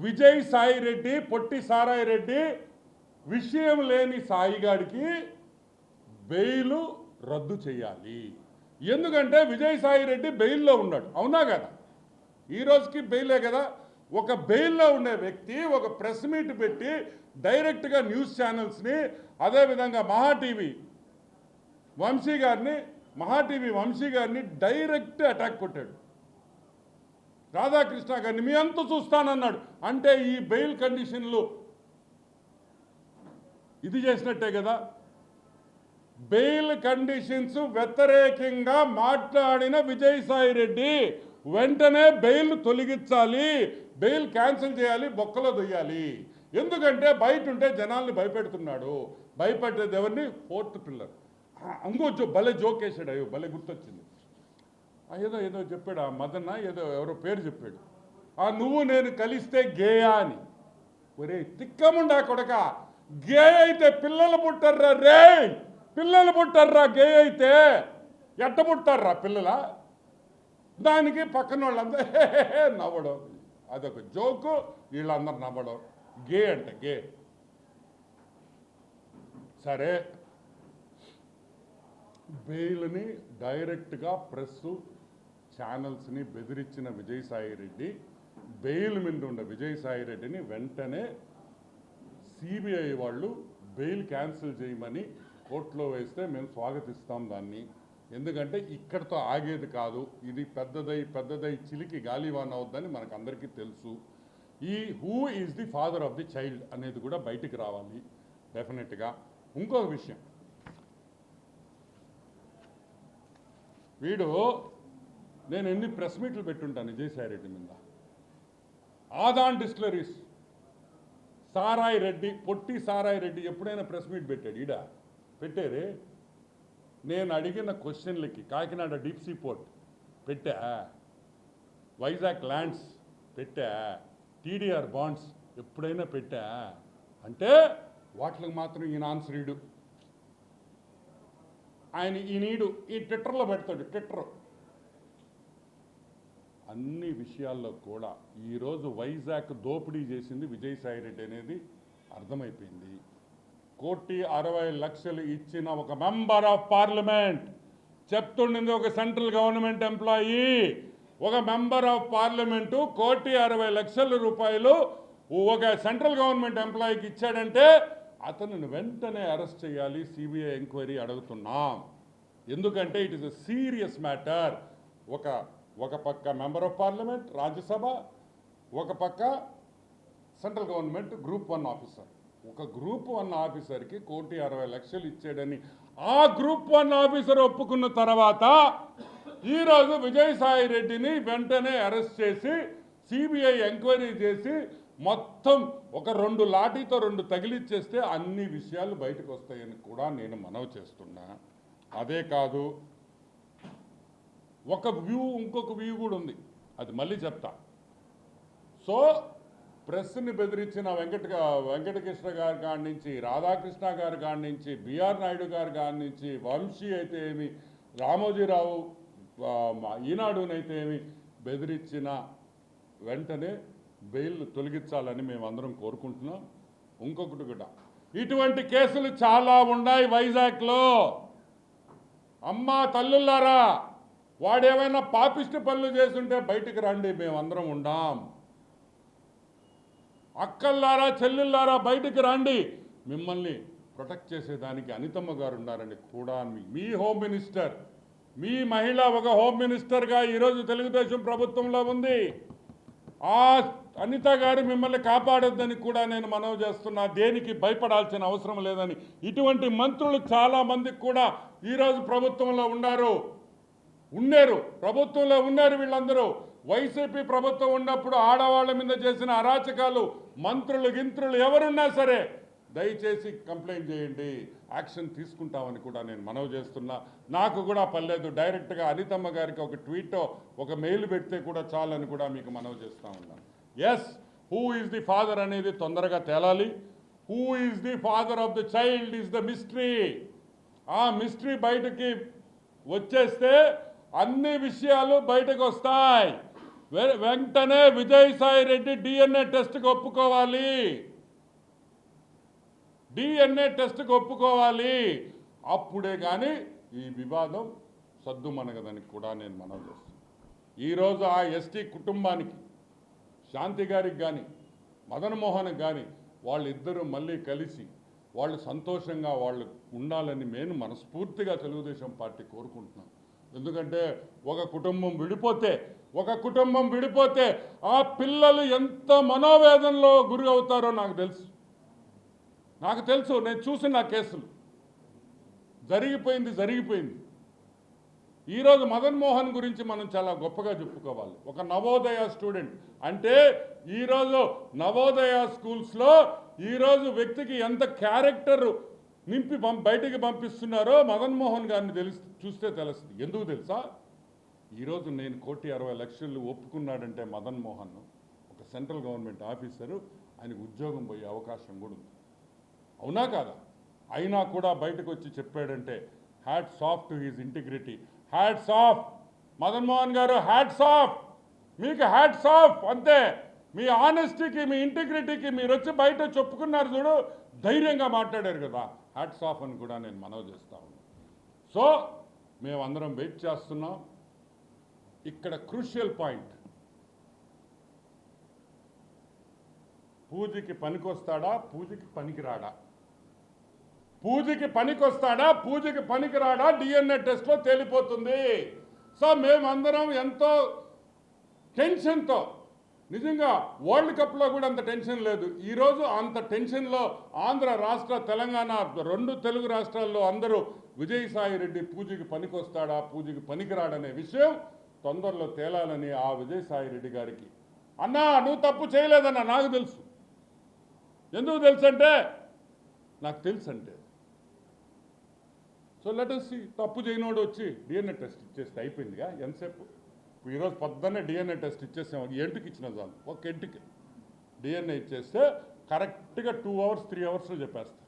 విజయ్ సాయి రెడ్డి, పొట్టి సారాయి రెడ్డి విషయం లేని సాయిగాడికి బెయిల్ రద్దు చేయాలి. ఎందుకంటే విజయ్ సాయి రెడ్డి బెయిల్లో ఉన్నాడు, అవునా కదా? ఈ రోజుకి బెయిలే కదా. ఒక బెయిల్లో ఉండే వ్యక్తి ఒక ప్రెస్ మీట్ పెట్టి డైరెక్ట్గా న్యూస్ ఛానల్స్ని, అదేవిధంగా మహాటీవీ వంశీ గారిని డైరెక్ట్ అటాక్ కొట్టాడు. రాధాకృష్ణ గారిని మీ అంత చూస్తానన్నాడు. అంటే ఈ బెయిల్ కండిషన్లు ఇది చేసినట్టే కదా. బెయిల్ కండిషన్స్ వ్యతిరేకంగా మాట్లాడిన విజయసాయి రెడ్డి వెంటనే బెయిల్ తొలగించాలి, బెయిల్ క్యాన్సిల్ చేయాలి, బొక్కలో దొయ్యాలి. ఎందుకంటే బయట ఉంటే జనాల్ని భయపెడుతున్నాడు. భయపెట్టేది ఎవరిని? Fourth pillar. ఇంకో భలే జోక్ వేసాడు. అయ్యో భలే గుర్తొచ్చింది. ఏదో చెప్పాడు, ఆ మదన్న ఏదో ఎవరో పేరు చెప్పాడు. నువ్వు నేను కలిస్తే గేయా అని. ఒరే తిక్కముండా కొడక, గే అయితే పిల్లలు పుట్టర్రా రే, పిల్లలు పుట్టర్రా. గే అయితే ఎట్ట పుట్టారా పిల్లల? దానికి పక్కన వాళ్ళందరూ నవ్వడం, అదొక జోకు, వీళ్ళందరూ నవ్వడం. గే అంటే గే. సరే, బెయిల్ని డైరెక్ట్గా ప్రెస్ ఛానల్స్ని బెదిరించిన విజయసాయి రెడ్డి, బెయిల్ మీద ఉన్న విజయసాయి రెడ్డిని వెంటనే సిబిఐ వాళ్ళు బెయిల్ క్యాన్సిల్ చేయమని కోర్టులో వేస్తే మేము స్వాగతిస్తాం దాన్ని. ఎందుకంటే ఇక్కడితో ఆగేది కాదు, ఇది పెద్దదై చిలికి గాలివాన్ అవుద్దని మనకు అందరికీ తెలుసు. ఈ who is the father of the child అనేది కూడా బయటికి రావాలి డెఫినెట్గా. ఇంకొక విషయం, వీడు నేను ఎన్ని ప్రెస్ మీట్లు పెట్టుంటాను విజయసాయి రెడ్డి మీద. ఆదాన్ డిస్టిలరీస్ సారాయి రెడ్డి, పొట్టి సారాయి రెడ్డి ఎప్పుడైనా ప్రెస్ మీట్ పెట్టాడు? ఈడ పెట్టారే. నేను అడిగిన క్వశ్చన్లకి కాకినాడ డీప్ సీ పోర్ట్ పెట్టా, వైజాగ్ ల్యాండ్స్ పెట్టా, టీడీఆర్ బాండ్స్ ఎప్పుడైనా పెట్టా అంటే వాటికి మాత్రం ఈయన ఆన్సర్ ఈడు. ఈ ట్విట్టర్లో పెడతాడు. ట్విట్టర్ అన్ని విషయాల్లో కూడా ఈరోజు వైజాగ్ దోపిడీ చేసింది విజయసాయి రెడ్డి అనేది అర్థమైపోయింది. 1,60,00,000 ఇచ్చిన ఒక మెంబర్ ఆఫ్ పార్లమెంట్, చెప్తుండింది ఒక సెంట్రల్ గవర్నమెంట్ ఎంప్లాయీ, ఒక మెంబర్ ఆఫ్ పార్లమెంటు 1,60,00,000 రూపాయలు ఒక సెంట్రల్ గవర్నమెంట్ ఎంప్లాయీకి ఇచ్చాడంటే అతను వెంటనే అరెస్ట్ చేయాలి, సిబిఐ ఎంక్వైరీ అడుగుతున్నాం. ఎందుకంటే it is a serious matter. ఒక పక్క మెంబర్ ఆఫ్ పార్లమెంట్ రాజ్యసభ, ఒక పక్క సెంట్రల్ గవర్నమెంట్ గ్రూప్ 1 ఆఫీసర్. ఒక గ్రూప్ 1 ఆఫీసర్కి 1,60,00,000 ఇచ్చాడని ఆ గ్రూప్ 1 ఆఫీసర్ ఒప్పుకున్న తర్వాత ఈరోజు విజయసాయి రెడ్డిని వెంటనే అరెస్ట్ చేసి సిబిఐ ఎంక్వైరీ చేసి మొత్తం ఒక 2 లాఠీతో 2 తగిలిచ్చేస్తే అన్ని విషయాలు బయటకు వస్తాయని కూడా నేను మనవి చేస్తున్నా. అదే కాదు, ఇంకొక వ్యూ కూడా ఉంది, అది మళ్ళీ చెప్తా. సో ప్రెస్ని బెదిరించిన వెంకటకృష్ణ గారి కాడి నుంచి, రాధాకృష్ణ గారి కాడి నుంచి, బిఆర్ నాయుడు గారి కాడి నుంచి, వంశీ అయితే ఏమి, రామోజీరావు ఈనాడునైతే ఏమి బెదిరించిన వెంటనే బెయిల్ తొలగించాలని మేమందరం కోరుకుంటున్నాం. ఇంకొకటి కూడా, ఇటువంటి కేసులు చాలా ఉన్నాయి వైజాగ్లో. అమ్మా తల్లులారా, వాడేమైనా పాపిష్టి పనులు చేస్తుంటే బయటికి రండి, మేమందరం ఉండాం. అక్కల్లారా చెల్లెల్లారా బయటికి రండి, మిమ్మల్ని ప్రొటెక్ట్ చేసేదానికి అనితమ్మ గారు ఉన్నారని కూడా మీ హోమ్ మినిస్టర్, మీ మహిళ ఒక హోమ్ మినిస్టర్గా ఈరోజు తెలుగుదేశం ప్రభుత్వంలో ఉంది. ఆ అనిత గారు మిమ్మల్ని కాపాడొద్దని కూడా నేను మనవి చేస్తున్నా. దేనికి భయపడాల్సిన అవసరం లేదని. ఇటువంటి మంత్రులు చాలామందికి కూడా ఈరోజు ప్రభుత్వంలో ఉన్నారు, ప్రభుత్వంలో ఉన్నారు. వీళ్ళందరూ వైసీపీ ప్రభుత్వం ఉన్నప్పుడు ఆడవాళ్ళ మీద చేసిన అరాచకాలు మంత్రులు గింత్రులు ఎవరున్నా సరే దయచేసి కంప్లైంట్ చేయండి, యాక్షన్ తీసుకుంటామని కూడా నేను మనవి చేస్తున్నా. నాకు కూడా పర్లేదు, డైరెక్ట్గా అనితమ్మ గారికి ఒక ట్వీట్ ఒక మెయిల్ పెడితే కూడా చాలని కూడా మీకు మనవి చేస్తూ ఉన్నాను. Yes, who is the father అనేది తొందరగా తేలాలి. Who is the father of the child is the mystery. ఆ మిస్టరీ బయటకి వచ్చేస్తే అన్ని విషయాలు బయటకు వస్తాయి. వెంటనే విజయసాయి రెడ్డి డిఎన్ఏ టెస్ట్కి ఒప్పుకోవాలి. డిఎన్ఏ టెస్ట్కి ఒప్పుకోవాలి. అప్పుడే కానీ ఈ వివాదం సద్దుమణగదని కూడా నేను మనవి చేస్తున్నాను. ఈరోజు ఆ ఎస్టీ కుటుంబానికి, శాంతి గారికి కానీ మదన్ మోహన్కి కానీ వాళ్ళిద్దరూ మళ్ళీ కలిసి వాళ్ళు సంతోషంగా వాళ్ళు ఉండాలని నేను మనస్ఫూర్తిగా తెలుగుదేశం పార్టీ కోరుకుంటున్నాను. ఎందుకంటే ఒక కుటుంబం విడిపోతే ఆ పిల్లలు ఎంత మనోవేదనలో గురి అవుతారో నాకు తెలుసు. నేను చూసిన ఆ కేసులు. జరిగిపోయింది. ఈరోజు మదన్ మోహన్ గురించి మనం చాలా గొప్పగా చెప్పుకోవాలి. ఒక నవోదయ స్టూడెంట్ అంటే ఈరోజు నవోదయ స్కూల్స్లో ఈరోజు వ్యక్తికి ఎంత క్యారెక్టర్ నింపి బయటికి పంపిస్తున్నారో మదన్ మోహన్ గారిని చూస్తే తెలుస్తుంది. ఎందుకు తెలుసా? ఈరోజు నేను 1,60,00,000 ఒప్పుకున్నాడంటే మదన్ మోహన్ ఒక సెంట్రల్ గవర్నమెంట్ ఆఫీసరు, ఆయనకు ఉద్యోగం పోయే అవకాశం కూడా ఉంది. అవునా కాదా? అయినా కూడా బయటకు వచ్చి చెప్పాడంటే hats off to his integrity. Hats off Madan Mohan గారు, హ్యాట్స్ ఆఫ్ మీకు, హ్యాట్స్ ఆఫ్. అంతే. మీ ఆనెస్టీకి, మీ ఇంటిగ్రిటీకి మీరు వచ్చి బయట చెప్పుకున్నారు చూడు, ధైర్యంగా మాట్లాడారు కదా, హ్యాట్స్ ఆఫ్ అని కూడా నేను మనవి చేస్తా ఉన్నాను. సో మేమందరం వెయిట్ చేస్తున్నాం. ఇక్కడ క్రూషియల్ పాయింట్, పూజకి పనికొస్తాడా, పూజకి పనికిరాడా? పూజకి పనికిరాడా డిఎన్ఏ టెస్ట్లో తేలిపోతుంది. సో మేమందరం ఎంతో టెన్షన్తో, నిజంగా వరల్డ్ కప్లో కూడా అంత టెన్షన్ లేదు. ఈరోజు అంత టెన్షన్లో ఆంధ్ర రాష్ట్ర, తెలంగాణ 2 తెలుగు రాష్ట్రాల్లో అందరూ విజయసాయి రెడ్డి పూజకి పనికొస్తాడా, పూజకి పనికిరాడనే విషయం తొందరలో తేలాలని ఆ విజయసాయి రెడ్డి గారికి, అన్నా నువ్వు తప్పు చేయలేదన్నా నాకు తెలుసు. ఎందుకు తెలుసు అంటే నాకు తెలుసు అంటే. So let us see. తప్పు చేయనోడు వచ్చి డిఎన్ఏ టెస్ట్ ఇచ్చేస్తే అయిపోయిందిగా. ఎంతసేపు? ఈరోజు పొద్దున్నే డిఎన్ఏ టెస్ట్ ఇచ్చేసాం. ఎంటుకి ఇచ్చిన చాలు, ఒక ఎంటుకి డిఎన్ఏ ఇచ్చేస్తే కరెక్ట్గా 2 hours 3 hours చెప్పేస్తాం.